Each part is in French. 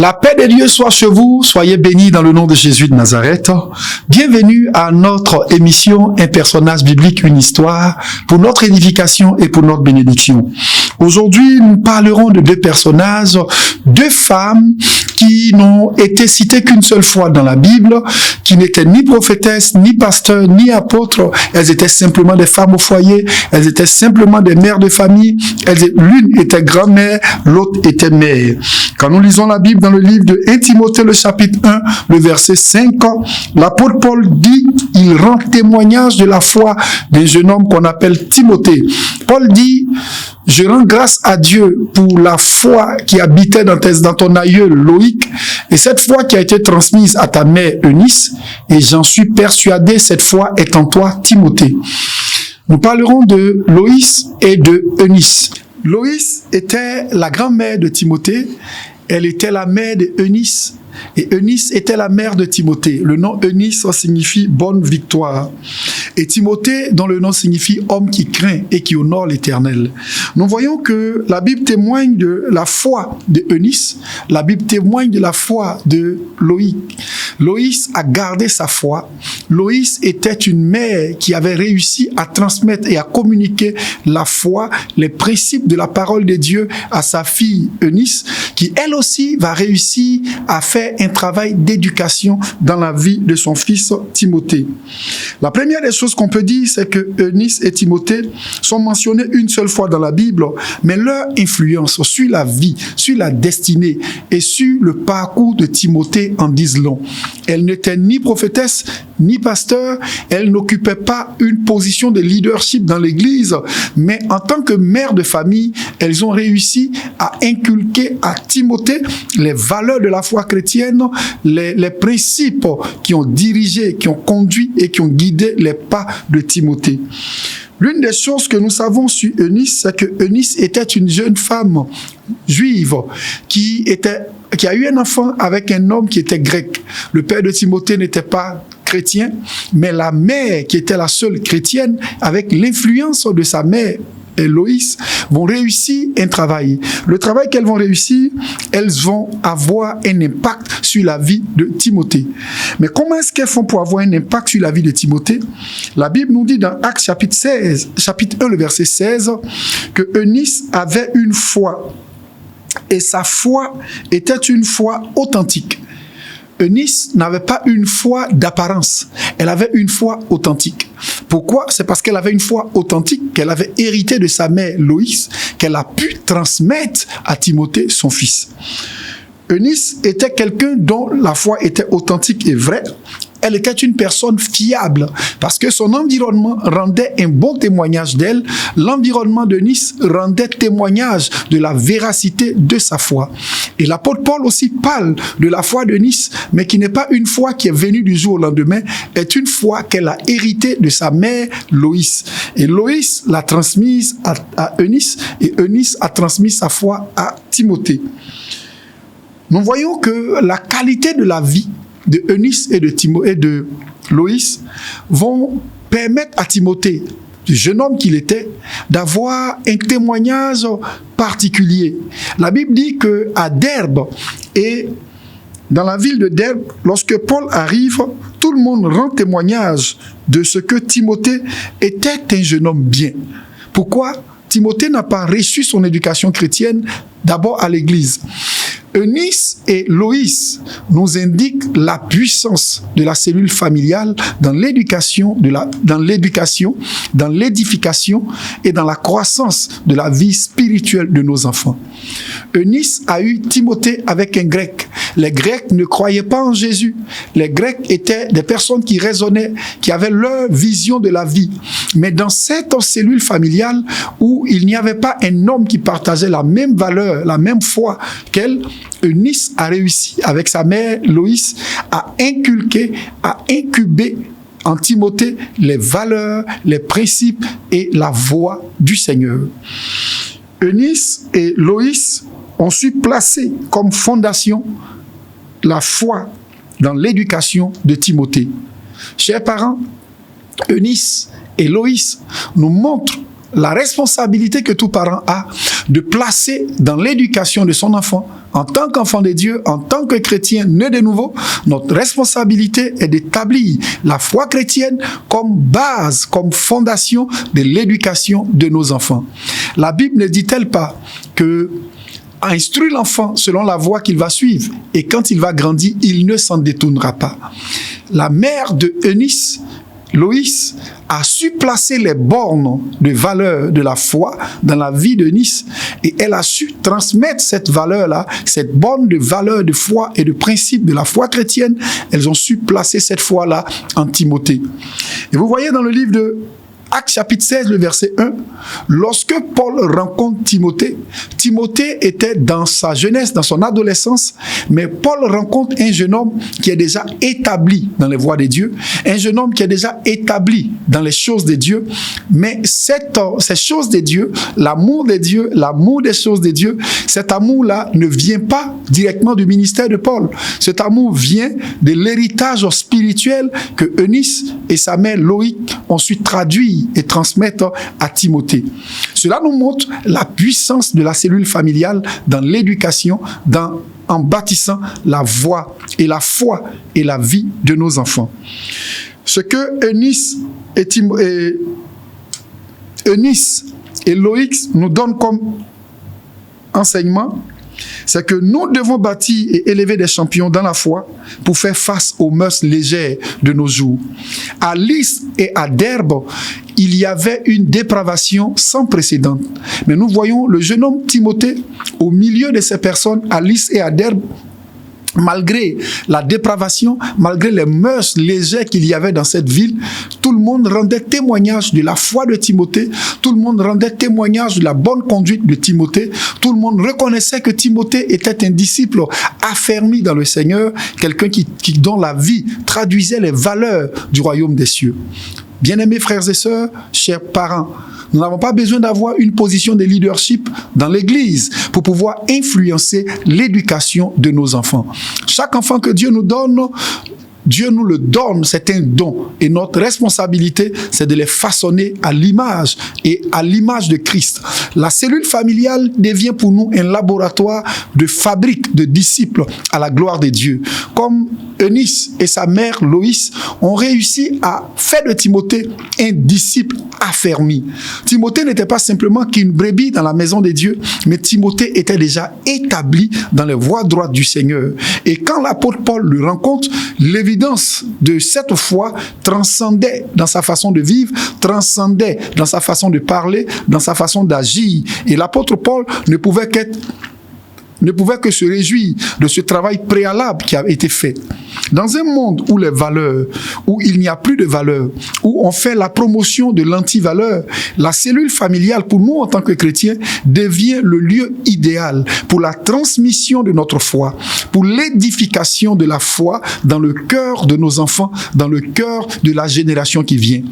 La paix de Dieu soit chez vous, soyez bénis dans le nom de Jésus de Nazareth. Bienvenue à notre émission Un personnage biblique, une histoire, pour notre édification et pour notre bénédiction. Aujourd'hui, nous parlerons de deux personnages, deux femmes qui n'ont été citées qu'une seule fois dans la Bible, qui n'étaient ni prophétesses, ni pasteurs, ni apôtres. Elles étaient simplement des femmes au foyer, elles étaient simplement des mères de famille. L'une était grand-mère, l'autre était mère. Quand nous lisons la Bible dans le livre de 1 Timothée, le chapitre 1, le verset 5, l'apôtre Paul dit, il rend témoignage de la foi d'un jeune homme qu'on appelle Timothée. Paul dit, je rends grâce à Dieu pour la foi qui habitait dans ton aïeul Loïc, et cette foi qui a été transmise à ta mère Eunice, et j'en suis persuadé, cette foi est en toi, Timothée. Nous parlerons de Loïs et de Eunice. Loïs était la grand-mère de Timothée, elle était la mère de Eunice, et Eunice était la mère de Timothée. Le nom Eunice signifie bonne victoire. Et Timothée, dont le nom signifie homme qui craint et qui honore l'Éternel. Nous voyons que la Bible témoigne de la foi de Eunice, la Bible témoigne de la foi de Loïc. Loïs a gardé sa foi. Loïs était une mère qui avait réussi à transmettre et à communiquer la foi, les principes de la parole de Dieu à sa fille Eunice, qui elle aussi va réussir à faire un travail d'éducation dans la vie de son fils Timothée. La première des choses qu'on peut dire, c'est que Eunice et Timothée sont mentionnés une seule fois dans la Bible, mais leur influence sur la vie, sur la destinée et sur le parcours de Timothée en disent long. Elle n'était ni prophétesse, ni pasteur, elle n'occupait pas une position de leadership dans l'Église, mais en tant que mère de famille, elles ont réussi à inculquer à Timothée les valeurs de la foi chrétienne, les principes qui ont dirigé, qui ont conduit et qui ont guidé les pas de Timothée. L'une des choses que nous savons sur Eunice, c'est que Eunice était une jeune femme juive qui a eu un enfant avec un homme qui était grec. Le père de Timothée n'était pas chrétien, mais la mère, qui était la seule chrétienne, avec l'influence de sa mère, et Loïs, vont réussir un travail. Le travail qu'elles vont réussir, elles vont avoir un impact sur la vie de Timothée. Mais comment est-ce qu'elles font pour avoir un impact sur la vie de Timothée? La Bible nous dit dans Actes chapitre 1, le verset 16, que Eunice avait une foi. Et sa foi était une foi authentique. Eunice n'avait pas une foi d'apparence, elle avait une foi authentique. Pourquoi? C'est parce qu'elle avait une foi authentique qu'elle avait hérité de sa mère Loïs, qu'elle a pu transmettre à Timothée, son fils. Eunice était quelqu'un dont la foi était authentique et vraie. Elle était une personne fiable parce que son environnement rendait un bon témoignage d'elle. L'environnement d'Eunice rendait témoignage de la véracité de sa foi. Et l'apôtre Paul aussi parle de la foi d'Eunice, mais qui n'est pas une foi qui est venue du jour au lendemain, est une foi qu'elle a héritée de sa mère Loïs. Et Loïs l'a transmise à Eunice, et Eunice a transmis sa foi à Timothée. Nous voyons que la qualité de la vie de Eunice et de Loïs vont permettre à Timothée, le jeune homme qu'il était, d'avoir un témoignage particulier. La Bible dit qu'à Derbe et dans la ville de Derbe, lorsque Paul arrive, tout le monde rend témoignage de ce que Timothée était un jeune homme bien. Pourquoi? Timothée n'a pas reçu son éducation chrétienne d'abord à l'église. Eunice et Loïs nous indiquent la puissance de la cellule familiale dans l'éducation, dans l'édification et dans la croissance de la vie spirituelle de nos enfants. Eunice a eu Timothée avec un grec. Les Grecs ne croyaient pas en Jésus. Les Grecs étaient des personnes qui raisonnaient, qui avaient leur vision de la vie. Mais dans cette cellule familiale où il n'y avait pas un homme qui partageait la même valeur, la même foi qu'elle, Eunice a réussi avec sa mère Loïs à inculquer, à incuber en Timothée les valeurs, les principes et la voie du Seigneur. Eunice et Loïs ont su placer comme fondation la foi dans l'éducation de Timothée. Chers parents, Eunice et Loïs nous montrent la responsabilité que tout parent a de placer dans l'éducation de son enfant, en tant qu'enfant de Dieu, en tant que chrétien né de nouveau, notre responsabilité est d'établir la foi chrétienne comme base, comme fondation de l'éducation de nos enfants. La Bible ne dit-elle pas que instruire l'enfant selon la voie qu'il va suivre, et quand il va grandir, il ne s'en détournera pas. La mère de Eunice, Loïs, a su placer les bornes de valeur de la foi dans la vie d'Eunice, et elle a su transmettre cette valeur-là, cette borne de valeur de foi et de principe de la foi chrétienne. Elles ont su placer cette foi-là en Timothée. Et vous voyez dans le livre de Actes chapitre 16, le verset 1, lorsque Paul rencontre Timothée, Timothée était dans sa jeunesse, dans son adolescence, mais Paul rencontre un jeune homme qui est déjà établi dans les voies de Dieu, un jeune homme qui est déjà établi dans les choses de Dieu, mais ces choses de Dieu, l'amour de Dieu, l'amour des choses de Dieu, cet amour-là ne vient pas directement du ministère de Paul. Cet amour vient de l'héritage spirituel que Eunice et sa mère Loïc ont su traduire et transmettre à Timothée. Cela nous montre la puissance de la cellule familiale dans l'éducation, en bâtissant la voie et la foi et la vie de nos enfants. Ce que Eunice et Loïc nous donnent comme enseignement, c'est que nous devons bâtir et élever des champions dans la foi pour faire face aux mœurs légères de nos jours. À Lys et à Derbe, il y avait une dépravation sans précédent. Mais nous voyons le jeune homme Timothée au milieu de ces personnes à Lys et à Derbe. Malgré la dépravation, malgré les mœurs légères qu'il y avait dans cette ville, tout le monde rendait témoignage de la foi de Timothée, tout le monde rendait témoignage de la bonne conduite de Timothée, tout le monde reconnaissait que Timothée était un disciple affermi dans le Seigneur, quelqu'un dont la vie traduisait les valeurs du royaume des cieux. Bien-aimés frères et sœurs, chers parents, nous n'avons pas besoin d'avoir une position de leadership dans l'Église pour pouvoir influencer l'éducation de nos enfants. Chaque enfant que Dieu nous donne, Dieu nous le donne, c'est un don. Et notre responsabilité, c'est de les façonner à l'image et à l'image de Christ. La cellule familiale devient pour nous un laboratoire de fabrique de disciples à la gloire de Dieu. Comme Eunice et sa mère Loïs ont réussi à faire de Timothée un disciple affermi. Timothée n'était pas simplement qu'une brebis dans la maison de Dieu, mais Timothée était déjà établi dans les voies droites du Seigneur. Et quand l'apôtre Paul le rencontre, l'évidence de cette foi transcendait dans sa façon de vivre, transcendait dans sa façon de parler, dans sa façon d'agir. Et l'apôtre Paul ne pouvait que se réjouir de ce travail préalable qui a été fait. Dans un monde où les valeurs, où il n'y a plus de valeurs, où on fait la promotion de l'anti-valeur, la cellule familiale, pour nous en tant que chrétiens, devient le lieu idéal pour la transmission de notre foi, pour l'édification de la foi dans le cœur de nos enfants, dans le cœur de la génération qui vient.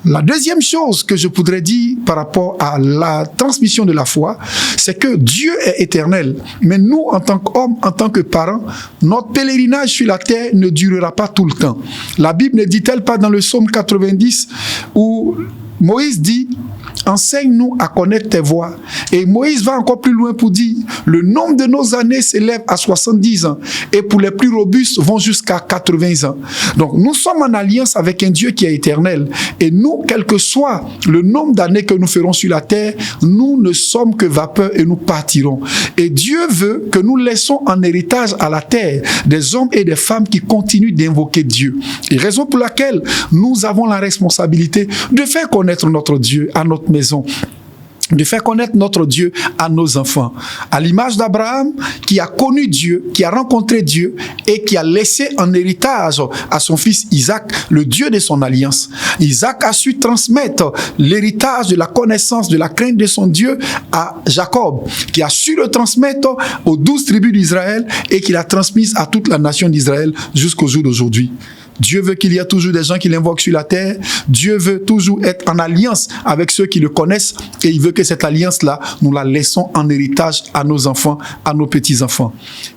La deuxième chose que je voudrais dire par rapport à la transmission de la foi, c'est que Dieu est éternel. Mais nous, en tant qu'hommes, en tant que parents, notre pèlerinage sur la terre ne durera pas tout le temps. La Bible ne dit-elle pas dans le psaume 90 où Moïse dit « Enseigne-nous à connaître tes voies ». Et Moïse va encore plus loin pour dire « Le nombre de nos années s'élève à 70 ans et pour les plus robustes vont jusqu'à 80 ans ». Donc nous sommes en alliance avec un Dieu qui est éternel. Et nous, quel que soit le nombre d'années que nous ferons sur la terre, nous ne sommes que vapeur et nous partirons. Et Dieu veut que nous laissons en héritage à la terre des hommes et des femmes qui continuent d'invoquer Dieu. Et raison pour laquelle nous avons la responsabilité de faire connaître notre Dieu à notre maison, de faire connaître notre Dieu à nos enfants. À l'image d'Abraham, qui a connu Dieu, qui a rencontré Dieu et qui a laissé en héritage à son fils Isaac, le Dieu de son alliance. Isaac a su transmettre l'héritage de la connaissance, de la crainte de son Dieu à Jacob, qui a su le transmettre aux 12 tribus d'Israël et qui l'a transmise à toute la nation d'Israël jusqu'au jour d'aujourd'hui. Dieu veut qu'il y ait toujours des gens qui l'invoquent sur la terre. Dieu veut toujours être en alliance avec ceux qui le connaissent et il veut que cette alliance-là, nous la laissons en héritage à nos enfants, à nos petits-enfants.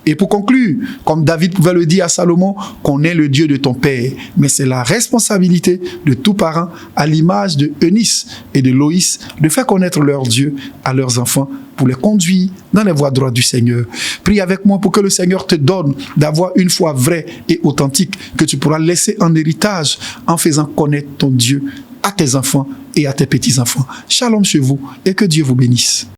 Et pour conclure, comme David pouvait le dire à Salomon, connais le Dieu de ton père. Mais c'est la responsabilité de tout parent, à l'image de Eunice et de Loïs, de faire connaître leur Dieu à leurs enfants pour les conduire dans les voies droites du Seigneur. Prie avec moi pour que le Seigneur te donne d'avoir une foi vraie et authentique que tu pourras laisser en héritage en faisant connaître ton Dieu à tes enfants et à tes petits-enfants. Shalom chez vous et que Dieu vous bénisse.